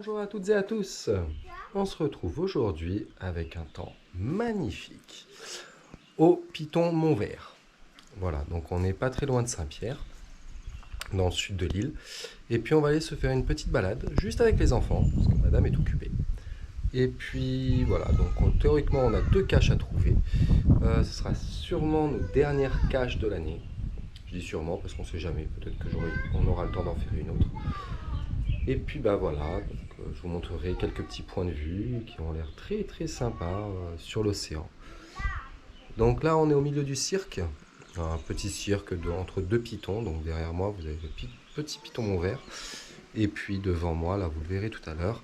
Bonjour à toutes et à tous. On se retrouve aujourd'hui avec un temps magnifique au Piton Montvert. Voilà, donc on n'est pas très loin de Saint-Pierre, dans le sud de l'île. Et puis on va aller se faire une petite balade juste avec les enfants, parce que madame est occupée. Et puis voilà, donc théoriquement on a 2 caches à trouver. Ce sera sûrement nos dernières caches de l'année. Je dis sûrement parce qu'on ne sait jamais, peut-être qu'on aura le temps d'en faire une autre. Et puis bah voilà, donc, je vous montrerai quelques petits points de vue qui ont l'air très très sympas sur l'océan. Donc là on est au milieu du cirque, un petit cirque entre 2 pitons, donc derrière moi vous avez le petit piton Montvert, et puis devant moi, là vous le verrez tout à l'heure,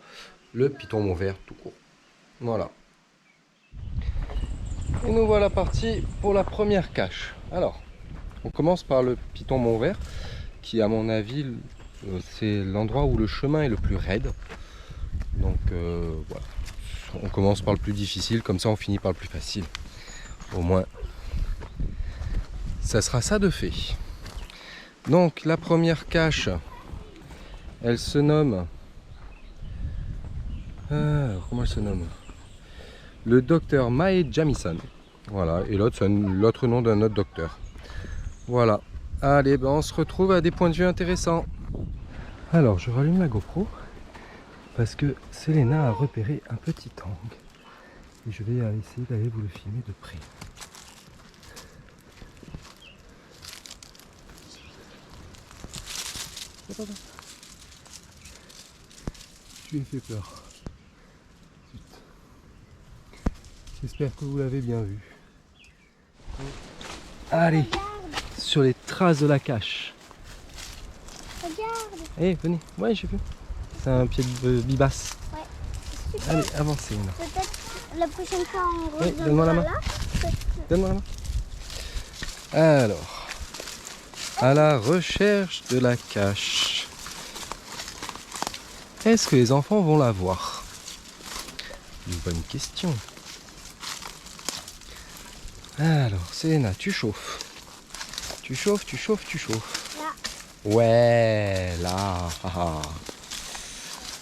le piton Montvert tout court. Voilà. Et nous voilà partis pour la première cache. Alors, on commence par le piton Montvert, qui à mon avis c'est l'endroit où le chemin est le plus raide. Donc voilà, on commence par le plus difficile, comme ça on finit par le plus facile. Au moins, ça sera ça de fait. Donc la première cache, elle se nomme... comment elle se nomme? Le docteur Mae Jamison. Voilà, et l'autre c'est l'autre nom d'un autre docteur. Voilà. Allez, ben on se retrouve à des points de vue intéressants. Alors, je rallume la GoPro parce que Selena a repéré un petit angle. Et je vais essayer d'aller vous le filmer de près. Je lui ai fait peur. J'espère que vous l'avez bien vu. Allez, sur les traces de la cache. Regarde. Eh, venez. Ouais, j'ai vu. C'est un pied de bibasse. Ouais. Super. Allez, avancez. Peut-être la prochaine fois on Oui, donne-moi la main. là. Donne-moi la main. Alors, à la recherche de la cache. Est-ce que les enfants vont la voir? Une bonne question. Alors, Selena, tu chauffes. Tu chauffes, tu chauffes, tu chauffes. Là. Ouais, là.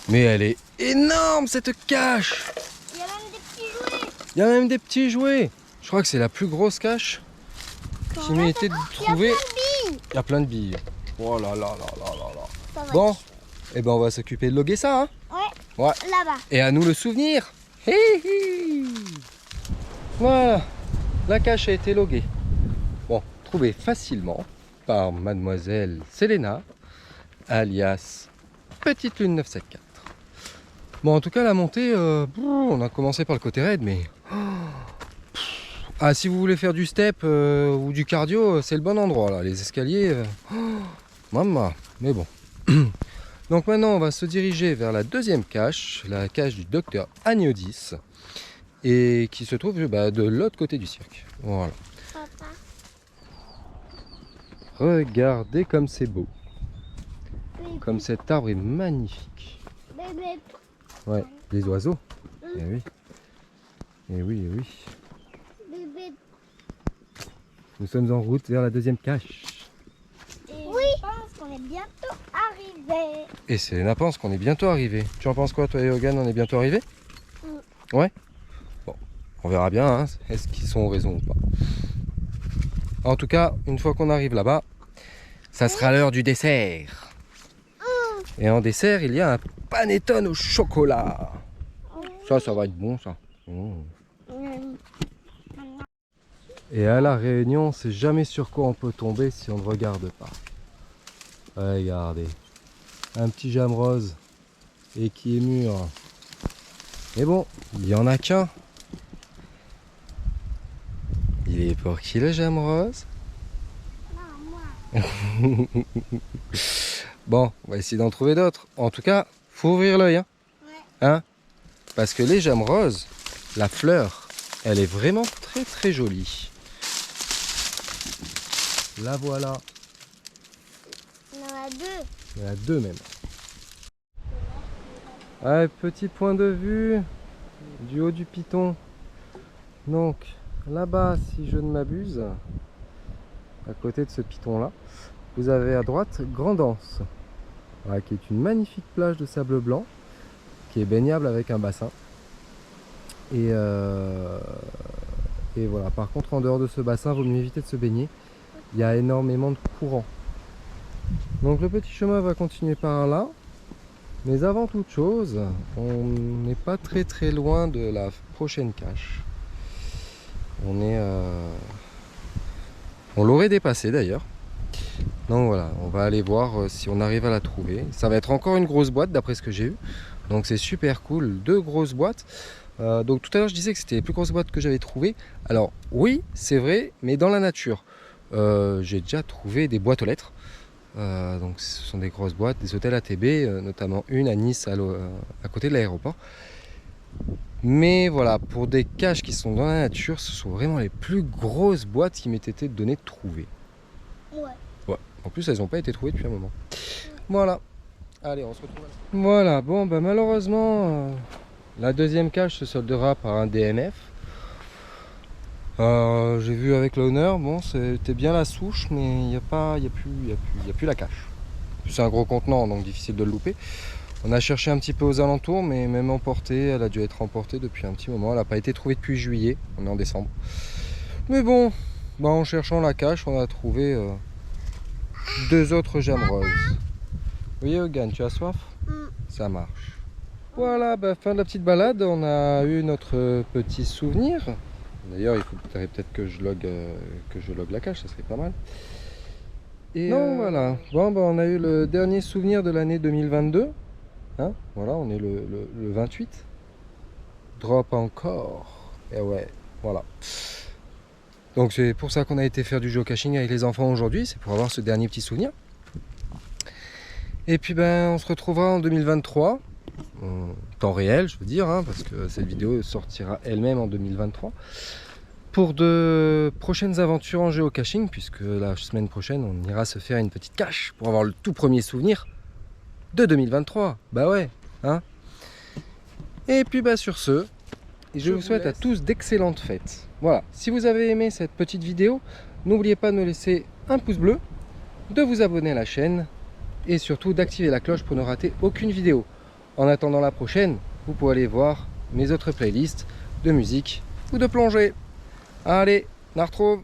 Mais elle est énorme cette cache. Il y a même des petits jouets. Il y a même des petits jouets. Je crois que c'est la plus grosse cache qui m'a été trouvée. Il y a plein de billes. Oh là là là là là là. Ça va Bon, être- et ben on va s'occuper de loguer ça. Hein. Ouais. Ouais. Là-bas. Et à nous le souvenir. Hi hi. Voilà, la cache a été loguée. Bon, trouvée facilement par mademoiselle Selena, alias Petite Lune 974. Bon, en tout cas, la montée, on a commencé par le côté raide, mais... Ah, si vous voulez faire du step ou du cardio, c'est le bon endroit, là. Les escaliers... Maman, mais bon. Donc maintenant, on va se diriger vers la deuxième cache, la cache du docteur Agnodis, et qui se trouve de l'autre côté du cirque. Voilà. Papa. Regardez comme c'est beau. Bébé. Comme cet arbre est magnifique. Bébé. Ouais, les oiseaux. Eh oui. Eh oui, eh oui. Bébé. Nous sommes en route vers la deuxième cache. Oui. Je pense qu'on est bientôt arrivé. Et Selena pense qu'on est bientôt arrivé. Tu en penses quoi, toi et Hogan, on est bientôt arrivé? Ouais. Bon, on verra bien, hein, est-ce qu'ils sont au raison ou pas. En tout cas, une fois qu'on arrive là-bas, ça sera l'heure du dessert. Et en dessert, il y a un panettone au chocolat. Ça va être bon, ça. Et à La Réunion, on sait jamais sur quoi on peut tomber si on ne regarde pas. Regardez, un petit jam rose et qui est mûr. Mais bon, il n'y en a qu'un. Il est pour qui le jam rose? Non, moi. Bon, on va essayer d'en trouver d'autres. En tout cas, faut ouvrir l'œil, hein. Ouais. Hein? Parce que les jam roses, la fleur, elle est vraiment très très jolie. La voilà. Il y en a deux. Il y en a 2 même. Ah, petit point de vue du haut du piton. Donc là-bas, si je ne m'abuse, à côté de ce piton là, vous avez à droite Grand'Anse, voilà, qui est une magnifique plage de sable blanc qui est baignable avec un bassin. Et voilà, par contre en dehors de ce bassin, il vaut mieux éviter de se baigner. Il y a énormément de courant. Donc le petit chemin va continuer par là. Mais avant toute chose, on n'est pas très loin de la prochaine cache. On l'aurait dépassé d'ailleurs. Donc voilà, on va aller voir si on arrive à la trouver. Ça va être encore une grosse boîte d'après ce que j'ai eu. Donc c'est super cool, 2 grosses boîtes. Donc tout à l'heure je disais que c'était les plus grosses boîtes que j'avais trouvées. Alors oui, c'est vrai, mais dans la nature. J'ai déjà trouvé des boîtes aux lettres. Donc ce sont des grosses boîtes, des hôtels ATB, notamment une à Nice à côté de l'aéroport. Mais voilà, pour des caches qui sont dans la nature, ce sont vraiment les plus grosses boîtes qui m'aient été données de trouver. Ouais. En plus, elles n'ont pas été trouvées depuis un moment. Voilà. Allez, on se retrouve là. Voilà, bon, bah malheureusement, la deuxième cache se soldera par un DNF. J'ai vu avec l'honneur, bon, c'était bien la souche, mais il n'y a plus la cache. C'est un gros contenant, donc difficile de le louper. On a cherché un petit peu aux alentours, mais même emportée, elle a dû être emportée depuis un petit moment. Elle n'a pas été trouvée depuis juillet, on est en décembre. Mais bon, bah, en cherchant la cache, on a trouvé 2 autres gemmes roses. Oui, Eugène, tu as soif? Ça marche. Voilà, bah, fin de la petite balade, on a eu notre petit souvenir. D'ailleurs, il faudrait peut-être que je logue la cache, ça serait pas mal. Et non, voilà. Bon, bah, on a eu le dernier souvenir de l'année 2022. Hein, voilà, on est le 28. Drop encore. Et ouais, voilà. Donc c'est pour ça qu'on a été faire du géocaching avec les enfants aujourd'hui, c'est pour avoir ce dernier petit souvenir. Et puis ben on se retrouvera en 2023, en temps réel je veux dire, hein, parce que cette vidéo sortira elle-même en 2023, pour de prochaines aventures en géocaching, puisque la semaine prochaine on ira se faire une petite cache pour avoir le tout premier souvenir de 2023. Bah ouais, hein. Et puis bah sur ce, je vous souhaite à tous d'excellentes fêtes. Voilà, si vous avez aimé cette petite vidéo, n'oubliez pas de nous laisser un pouce bleu, de vous abonner à la chaîne et surtout d'activer la cloche pour ne rater aucune vidéo. En attendant la prochaine, vous pouvez aller voir mes autres playlists de musique ou de plongée. Allez, on la retrouve.